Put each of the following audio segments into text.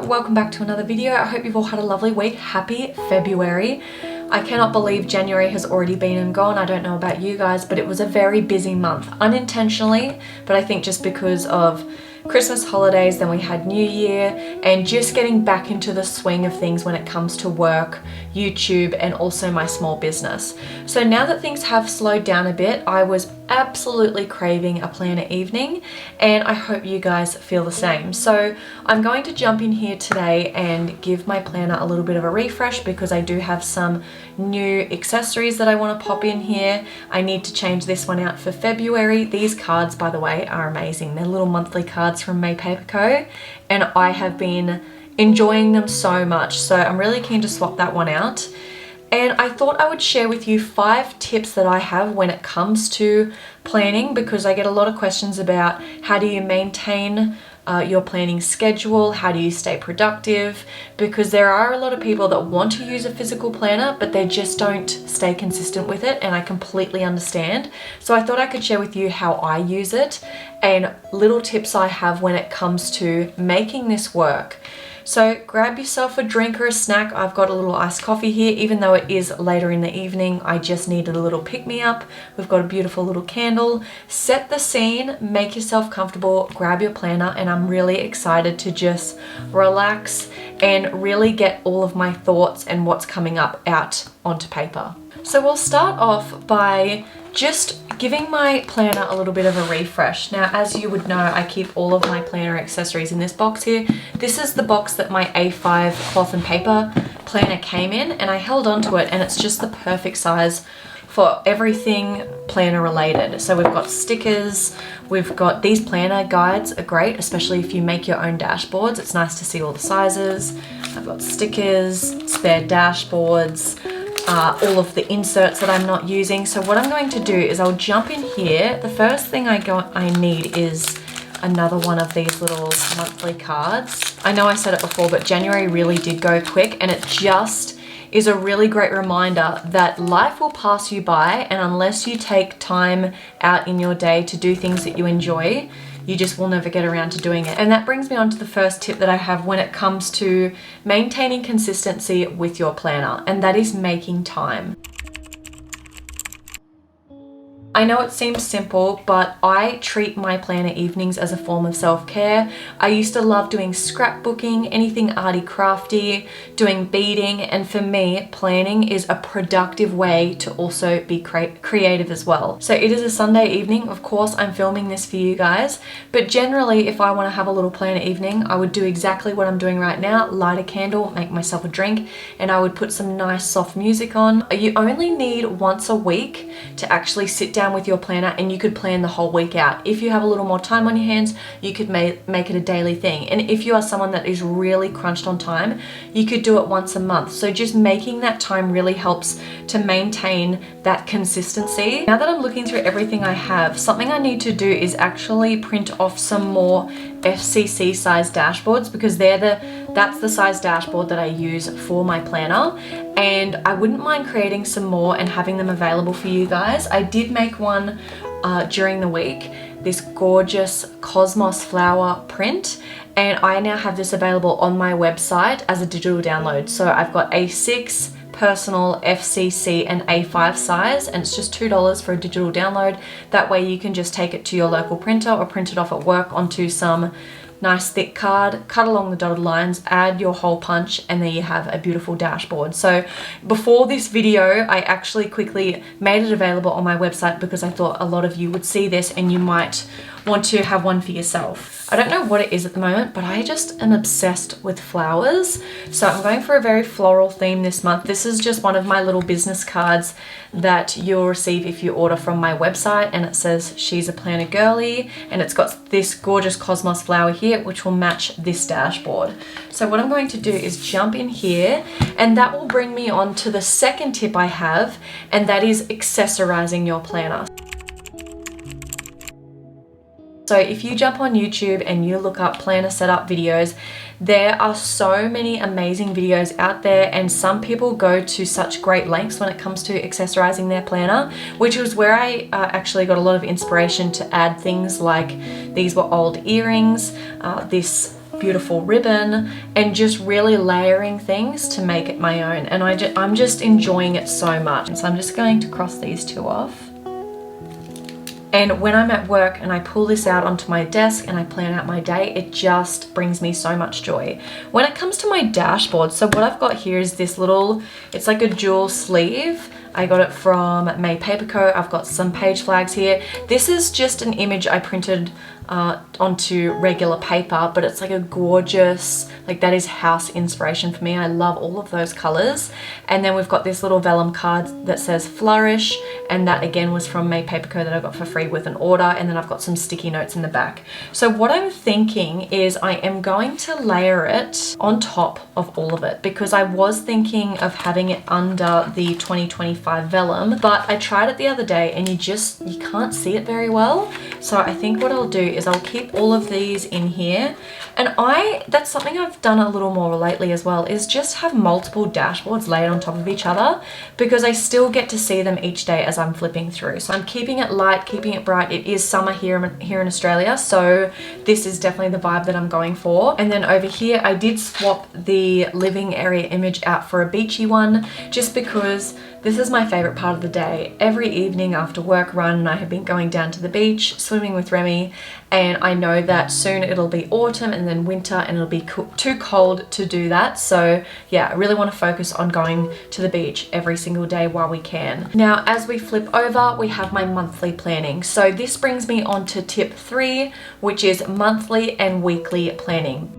welcome back to another video. I hope you've all had a lovely week. Happy February. I cannot believe January has already been and gone. I don't know about you guys, but it was a very busy month, unintentionally, but I think just because of Christmas holidays, then we had New Year, and just getting back into the swing of things when it comes to work, YouTube, and also my small business. So now that things have slowed down a bit, I was absolutely craving a planner evening, and I hope you guys feel the same. So I'm going to jump in here today and give my planner a little bit of a refresh because I do have some new accessories that I want to pop in here. I need to change this one out for February. These cards, by the way, are amazing. They're little monthly cards from May Paper Co, and I have been enjoying them so much, so I'm really keen to swap that one out. And I thought I would share with you 5 tips that I have when it comes to planning, because I get a lot of questions about how do you maintain your planning schedule, how do you stay productive, because there are a lot of people that want to use a physical planner but they just don't stay consistent with it, and I completely understand. So I thought I could share with you how I use it and little tips I have when it comes to making this work. So grab yourself a drink or a snack. I've got a little iced coffee here, even though it is later in the evening. I just needed a little pick-me-up. We've got a beautiful little candle. Set the scene, make yourself comfortable, grab your planner, and I'm really excited to just relax and really get all of my thoughts and what's coming up out onto paper. So we'll start off by just giving my planner a little bit of a refresh. Now, as you would know, I keep all of my planner accessories in this box here. This is the box that my A5 cloth and paper planner came in, and I held on to it, and it's just the perfect size for everything planner related. So we've got stickers, we've got these planner guides are great, especially if you make your own dashboards. It's nice to see all the sizes. I've got stickers, spare dashboards, all of the inserts that I'm not using. So what I'm going to do is I'll jump in here. The first thing I need is another one of these little monthly cards. I know I said it before, but January really did go quick, and it just is a really great reminder that life will pass you by, and unless you take time out in your day to do things that you enjoy, you just will never get around to doing it. And that brings me on to the first tip that I have when it comes to maintaining consistency with your planner, and that is making time. I know it seems simple, but I treat my planner evenings as a form of self-care. I used to love doing scrapbooking, anything arty crafty, doing beading, and for me, planning is a productive way to also be creative as well. So it is a Sunday evening. Of course, I'm filming this for you guys, but generally, if I want to have a little planner evening, I would do exactly what I'm doing right now, light a candle, make myself a drink, and I would put some nice soft music on. You only need once a week to actually sit down with your planner, and you could plan the whole week out. If you have a little more time on your hands, you could make it a daily thing. And if you are someone that is really crunched on time, you could do it once a month. So just making that time really helps to maintain that consistency. Now that I'm looking through everything I have, something I need to do is actually print off some more FCC size dashboards, because that's the size dashboard that I use for my planner, and I wouldn't mind creating some more and having them available for you guys. I did make one during the week, this gorgeous cosmos flower print, and I now have this available on my website as a digital download. So I've got A6, personal, FCC, and A5 size, and it's just $2 for a digital download. That way you can just take it to your local printer or print it off at work onto some nice thick card, cut along the dotted lines, add your hole punch, and there you have a beautiful dashboard. So before this video, I actually quickly made it available on my website because I thought a lot of you would see this and you might want to have one for yourself. I don't know what it is at the moment, but I just am obsessed with flowers. So I'm going for a very floral theme this month. This is just one of my little business cards that you'll receive if you order from my website, and it says she's a planner girly, and it's got this gorgeous cosmos flower here which will match this dashboard. So what I'm going to do is jump in here, and that will bring me on to the second tip I have, and that is accessorizing your planner. So if you jump on YouTube and you look up planner setup videos, there are so many amazing videos out there, and some people go to such great lengths when it comes to accessorizing their planner, which was where I actually got a lot of inspiration to add things like these were old earrings, this beautiful ribbon, and just really layering things to make it my own. And I'm just enjoying it so much. So I'm just going to cross these two off. And when I'm at work and I pull this out onto my desk and I plan out my day, it just brings me so much joy. When it comes to my dashboard, so what I've got here is this little, it's like a dual sleeve. I got it from May Paper Co. I've got some page flags here. This is just an image I printed onto regular paper, but it's like a gorgeous, like that is house inspiration for me. I love all of those colors. And then we've got this little vellum card that says Flourish, and that again was from May Paper Co. that I got for free with an order. And then I've got some sticky notes in the back. So what I'm thinking is I am going to layer it on top of all of it, because I was thinking of having it under the 2025 vellum, but I tried it the other day and you can't see it very well. So I think what I'll do is I'll keep all of these in here. And that's something I've done a little more lately as well, is just have multiple dashboards laid on top of each other, because I still get to see them each day as I'm flipping through. So I'm keeping it light, keeping it bright. It is summer here in Australia, so this is definitely the vibe that I'm going for. And then over here, I did swap the living area image out for a beachy one, just because this is my favorite part of the day. Every evening after work run, I have been going down to the beach, swimming with Remy, and I know that soon it'll be autumn and then winter and it'll be too cold to do that. So yeah, I really want to focus on going to the beach every single day while we can. Now, as we flip over, we have my monthly planning. So this brings me on to tip 3, which is monthly and weekly planning.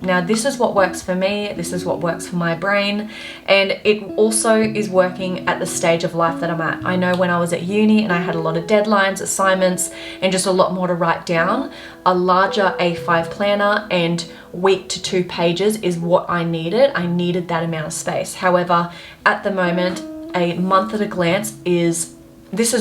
Now, this is what works for me, this is what works for my brain, and it also is working at the stage of life that I'm at. I know when I was at uni and I had a lot of deadlines, assignments, and just a lot more to write down, a larger A5 planner and week to 2 pages is what I needed. I needed that amount of space. However, at the moment, a month at a glance is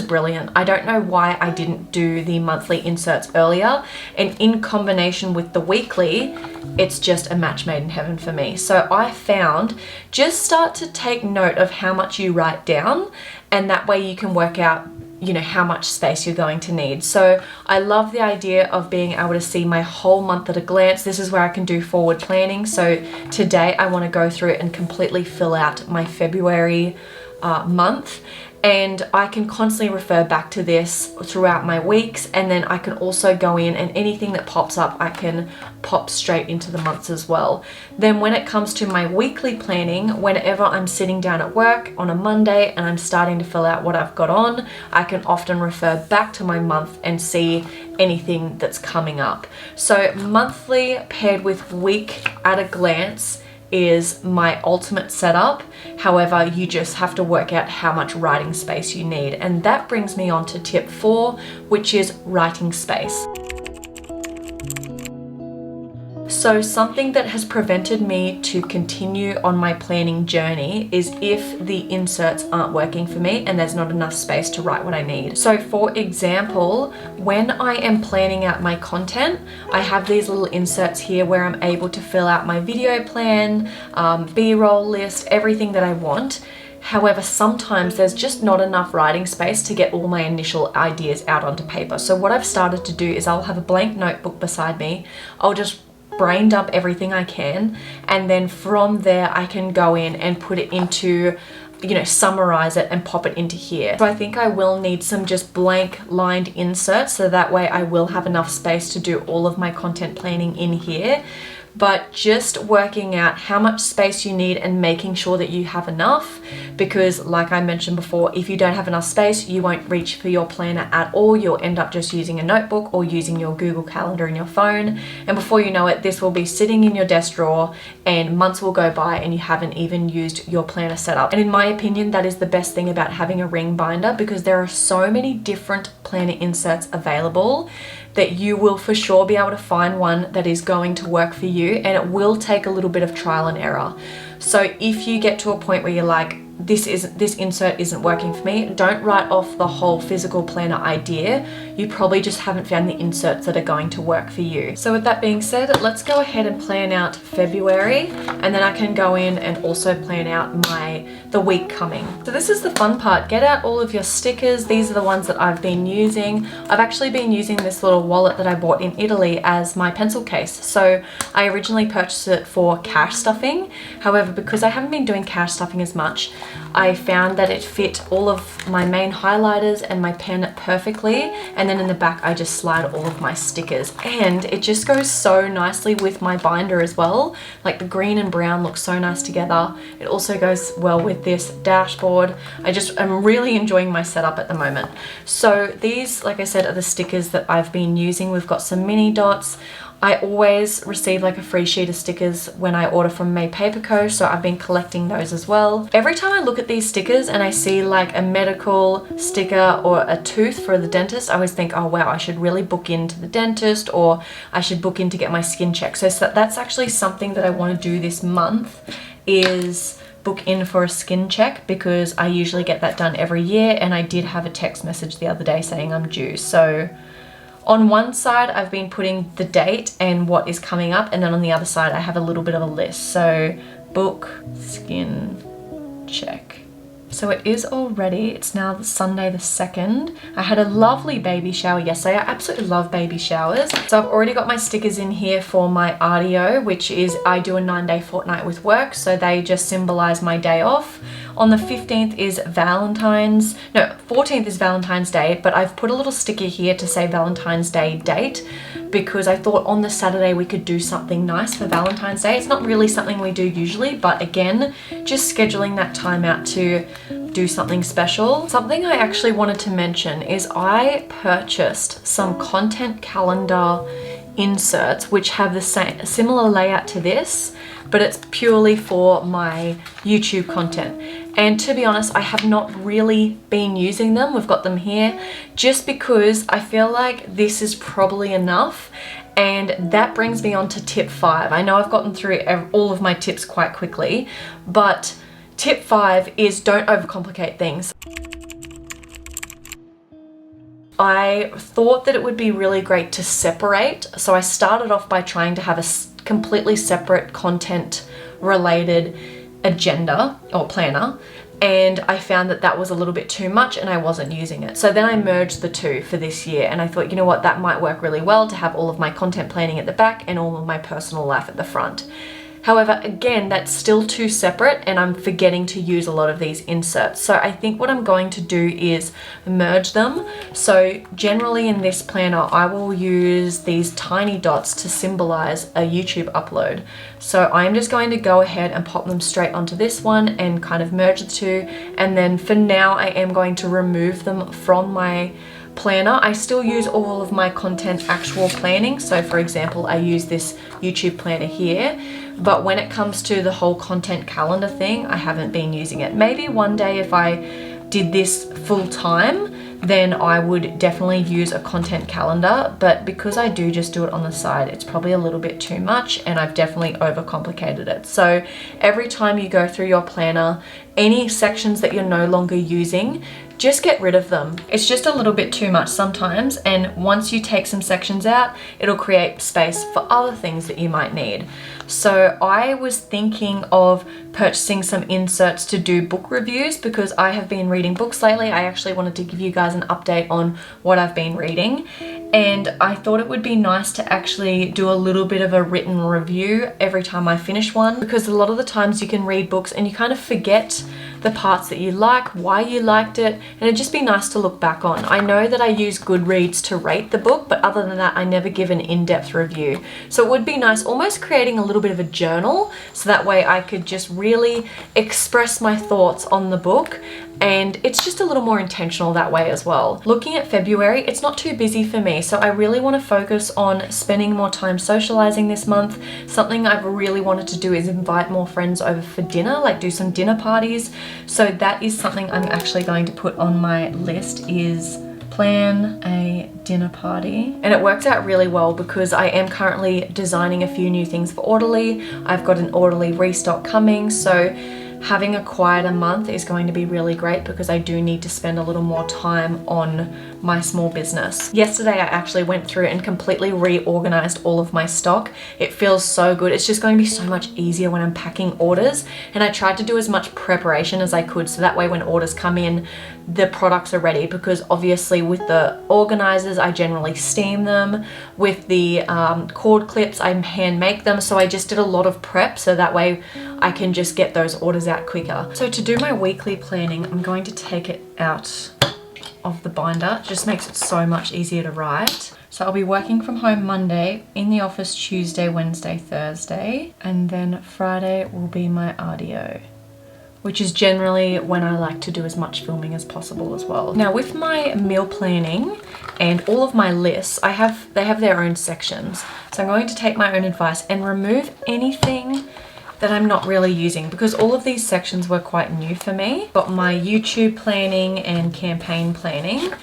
brilliant. I don't know why I didn't do the monthly inserts earlier, and in combination with the weekly, it's just a match made in heaven for me. So I found, just start to take note of how much you write down, and that way you can work out, you know, how much space you're going to need. So I love the idea of being able to see my whole month at a glance. This is where I can do forward planning. So today I want to go through and completely fill out my February month, and I can constantly refer back to this throughout my weeks, and then I can also go in and anything that pops up I can pop straight into the months as well. Then when it comes to my weekly planning, whenever I'm sitting down at work on a Monday and I'm starting to fill out what I've got on, I can often refer back to my month and see anything that's coming up. So monthly paired with week at a glance is my ultimate setup. However, you just have to work out how much writing space you need. And that brings me on to tip 4, which is writing space. So something that has prevented me to continue on my planning journey is if the inserts aren't working for me and there's not enough space to write what I need. So for example, when I am planning out my content, I have these little inserts here where I'm able to fill out my video plan, B-roll list, everything that I want. However, sometimes there's just not enough writing space to get all my initial ideas out onto paper. So what I've started to do is I'll have a blank notebook beside me. I'll just brain dump everything I can, and then from there I can go in and put it into, you know, summarize it and pop it into here. So I think I will need some just blank lined inserts, so that way I will have enough space to do all of my content planning in here. But just working out how much space you need and making sure that you have enough, because like I mentioned before, if you don't have enough space, you won't reach for your planner at all. You'll end up just using a notebook or using your Google Calendar in your phone. And before you know it, this will be sitting in your desk drawer and months will go by and you haven't even used your planner setup. And in my opinion, that is the best thing about having a ring binder, because there are so many different planner inserts available that you will for sure be able to find one that is going to work for you, and it will take a little bit of trial and error. So if you get to a point where you're like, this insert isn't working for me, don't write off the whole physical planner idea. You probably just haven't found the inserts that are going to work for you. So with that being said, let's go ahead and plan out February, and then I can go in and also plan out the week coming. So this is the fun part. Get out all of your stickers. These are the ones that I've been using. I've actually been using this little wallet that I bought in Italy as my pencil case. So I originally purchased it for cash stuffing. However, because I haven't been doing cash stuffing as much, I found that it fit all of my main highlighters and my pen perfectly, and then in the back I just slide all of my stickers, and it just goes so nicely with my binder as well. Like the green and brown look so nice together. It also goes well with this dashboard. I'm really enjoying my setup at the moment. So these, like I said, are the stickers that I've been using. We've got some mini dots. I always receive like a free sheet of stickers when I order from May Paper Co, so I've been collecting those as well. Every time I look at these stickers and I see like a medical sticker or a tooth for the dentist, I always think, oh wow, I should really book into the dentist, or I should book in to get my skin checked. So that's actually something that I want to do this month, is book in for a skin check, because I usually get that done every year, and I did have a text message the other day saying I'm due. So on one side, I've been putting the date and what is coming up, and then on the other side, I have a little bit of a list. So book skin check. So it is already, it's now Sunday the 2nd. I had a lovely baby shower yesterday. I absolutely love baby showers. So I've already got my stickers in here for my RDO, which is I do a 9-day fortnight with work. So they just symbolize my day off. On the 15th is 14th is Valentine's Day, but I've put a little sticker here to say Valentine's Day date, because I thought on the Saturday we could do something nice for Valentine's Day. It's not really something we do usually, but again, just scheduling that time out to do something special. Something I actually wanted to mention is I purchased some content calendar inserts which have the similar layout to this, but it's purely for my YouTube content. And to be honest, I have not really been using them. We've got them here just because I feel like this is probably enough. And that brings me on to tip 5. I know I've gotten through all of my tips quite quickly, but tip 5 is don't overcomplicate things. I thought that it would be really great to separate. So I started off by trying to have a completely separate content related agenda or planner, and I found that that was a little bit too much and I wasn't using it. So then I merged the two for this year, and I thought, you know what, that might work really well to have all of my content planning at the back and all of my personal life at the front. However, again, that's still too separate and I'm forgetting to use a lot of these inserts. So I think what I'm going to do is merge them. So generally in this planner, I will use these tiny dots to symbolize a YouTube upload. So I'm just going to go ahead and pop them straight onto this one and kind of merge the two. And then for now, I am going to remove them from my planner. I still use all of my content actual planning. So for example, I use this YouTube planner here, but when it comes to the whole content calendar thing, I haven't been using it. Maybe one day if I did this full time, then I would definitely use a content calendar, but because I do just do it on the side, it's probably a little bit too much and I've definitely overcomplicated it. So every time you go through your planner, any sections that you're no longer using, just get rid of them. It's just a little bit too much sometimes, and once you take some sections out, it'll create space for other things that you might need. So I was thinking of purchasing some inserts to do book reviews because I have been reading books lately. I actually wanted to give you guys an update on what I've been reading, and I thought it would be nice to actually do a little bit of a written review every time I finish one, because a lot of the times you can read books and you kind of forget the parts that you like, why you liked it, and it'd just be nice to look back on. I know that I use Goodreads to rate the book, but other than that, I never give an in-depth review. So it would be nice almost creating a little bit of a journal, so that way I could just really express my thoughts on the book, and it's just a little more intentional that way as well. Looking at February, it's not too busy for me, so I really want to focus on spending more time socializing this month. Something I've really wanted to do is invite more friends over for dinner, like do some dinner parties. So that is something I'm actually going to put on my list, is plan a dinner party. And it works out really well because I am currently designing a few new things for Orderly. I've got an Orderly restock coming, so having a quieter month is going to be really great because I do need to spend a little more time on my small business. Yesterday I actually went through and completely reorganized all of my stock. It feels so good. It's just going to be so much easier when I'm packing orders, and I tried to do as much preparation as I could so that way when orders come in, the products are ready, because obviously with the organizers I generally steam them. With the cord clips I hand make them, so I just did a lot of prep so that way I can just get those orders out quicker. So to do my weekly planning, I'm going to take it out of the binder. It just makes it so much easier to write. So I'll be working from home Monday, in the office Tuesday, Wednesday, Thursday, and then Friday will be my RDO, which is generally when I like to do as much filming as possible as well. Now with my meal planning and all of my lists, they have their own sections. So I'm going to take my own advice and remove anything that I'm not really using, because all of these sections were quite new for me. Got my YouTube planning and campaign planning,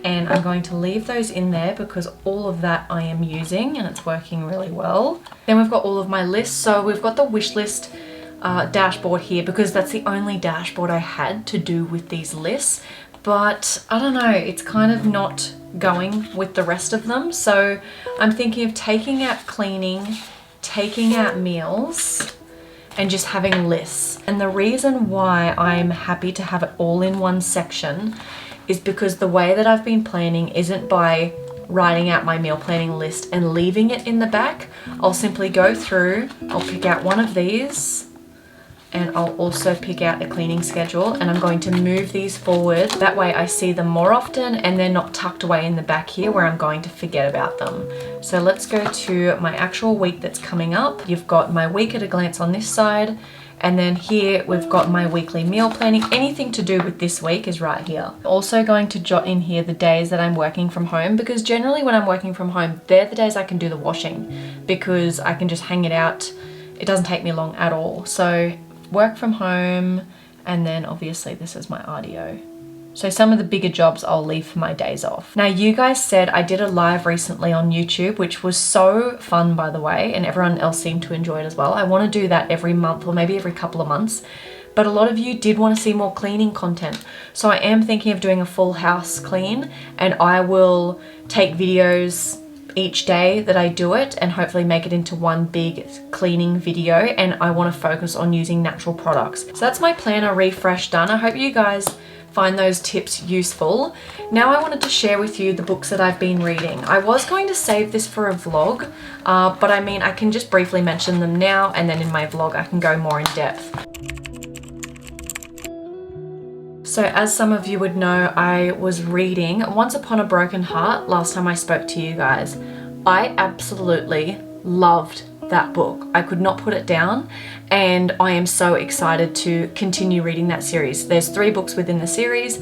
and I'm going to leave those in there because all of that I am using and it's working really well. Then we've got all of my lists. So we've got the wish list dashboard here because that's the only dashboard I had to do with these lists, but I don't know, it's kind of not going with the rest of them. So I'm thinking of taking out cleaning, taking out meals, and just having lists. And the reason why I'm happy to have it all in one section is because the way that I've been planning isn't by writing out my meal planning list and leaving it in the back. I'll simply go through, I'll pick out one of these, and I'll also pick out a cleaning schedule, and I'm going to move these forward. That way I see them more often and they're not tucked away in the back here where I'm going to forget about them. So let's go to my actual week that's coming up. You've got my week at a glance on this side, and then here we've got my weekly meal planning. Anything to do with this week is right here. Also going to jot in here the days that I'm working from home, because generally when I'm working from home, they're the days I can do the washing because I can just hang it out. It doesn't take me long at all. So work from home, and then obviously this is my RDO. So some of the bigger jobs I'll leave for my days off. Now you guys said I did a live recently on YouTube, which was so fun by the way, and everyone else seemed to enjoy it as well. I want to do that every month or maybe every couple of months, but a lot of you did want to see more cleaning content. So I am thinking of doing a full house clean, and I will take videos each day that I do it and hopefully make it into one big cleaning video, and I want to focus on using natural products. So that's my planner refresh done. I hope you guys find those tips useful. Now I wanted to share with you the books that I've been reading. I was going to save this for a vlog, but I mean I can just briefly mention them now, and then in my vlog I can go more in depth. So as some of you would know, I was reading Once Upon a Broken Heart last time I spoke to you guys. I absolutely loved that book. I could not put it down, and I am so excited to continue reading that series. There's 3 books within the series,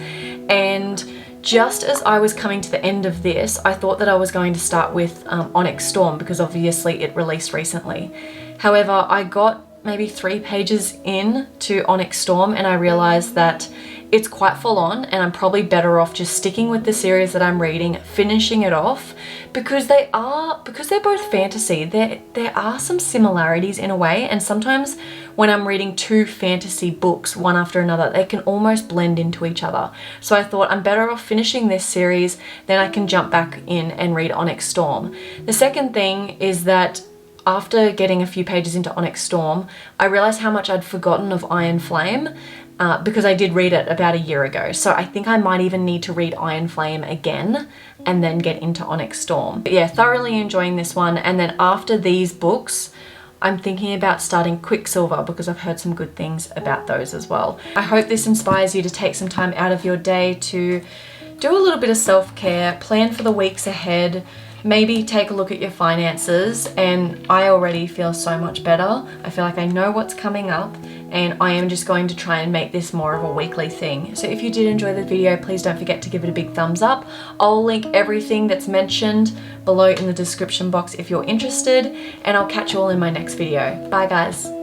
and just as I was coming to the end of this, I thought that I was going to start with Onyx Storm because obviously it released recently. However, I got maybe 3 pages in to Onyx Storm and I realized that it's quite full on, and I'm probably better off just sticking with the series that I'm reading, finishing it off, because they're both fantasy. There are some similarities in a way, and sometimes when I'm reading 2 fantasy books one after another, they can almost blend into each other. So I thought I'm better off finishing this series, then I can jump back in and read Onyx Storm. The second thing is that after getting a few pages into Onyx Storm, I realized how much I'd forgotten of Iron Flame, because I did read it about a year ago. So I think I might even need to read Iron Flame again and then get into Onyx Storm. But yeah, thoroughly enjoying this one. And then after these books, I'm thinking about starting Quicksilver because I've heard some good things about those as well. I hope this inspires you to take some time out of your day to do a little bit of self-care, plan for the weeks ahead, maybe take a look at your finances, and I already feel so much better. I feel like I know what's coming up, and I am just going to try and make this more of a weekly thing. So if you did enjoy the video, please don't forget to give it a big thumbs up. I'll link everything that's mentioned below in the description box if you're interested, and I'll catch you all in my next video. Bye guys.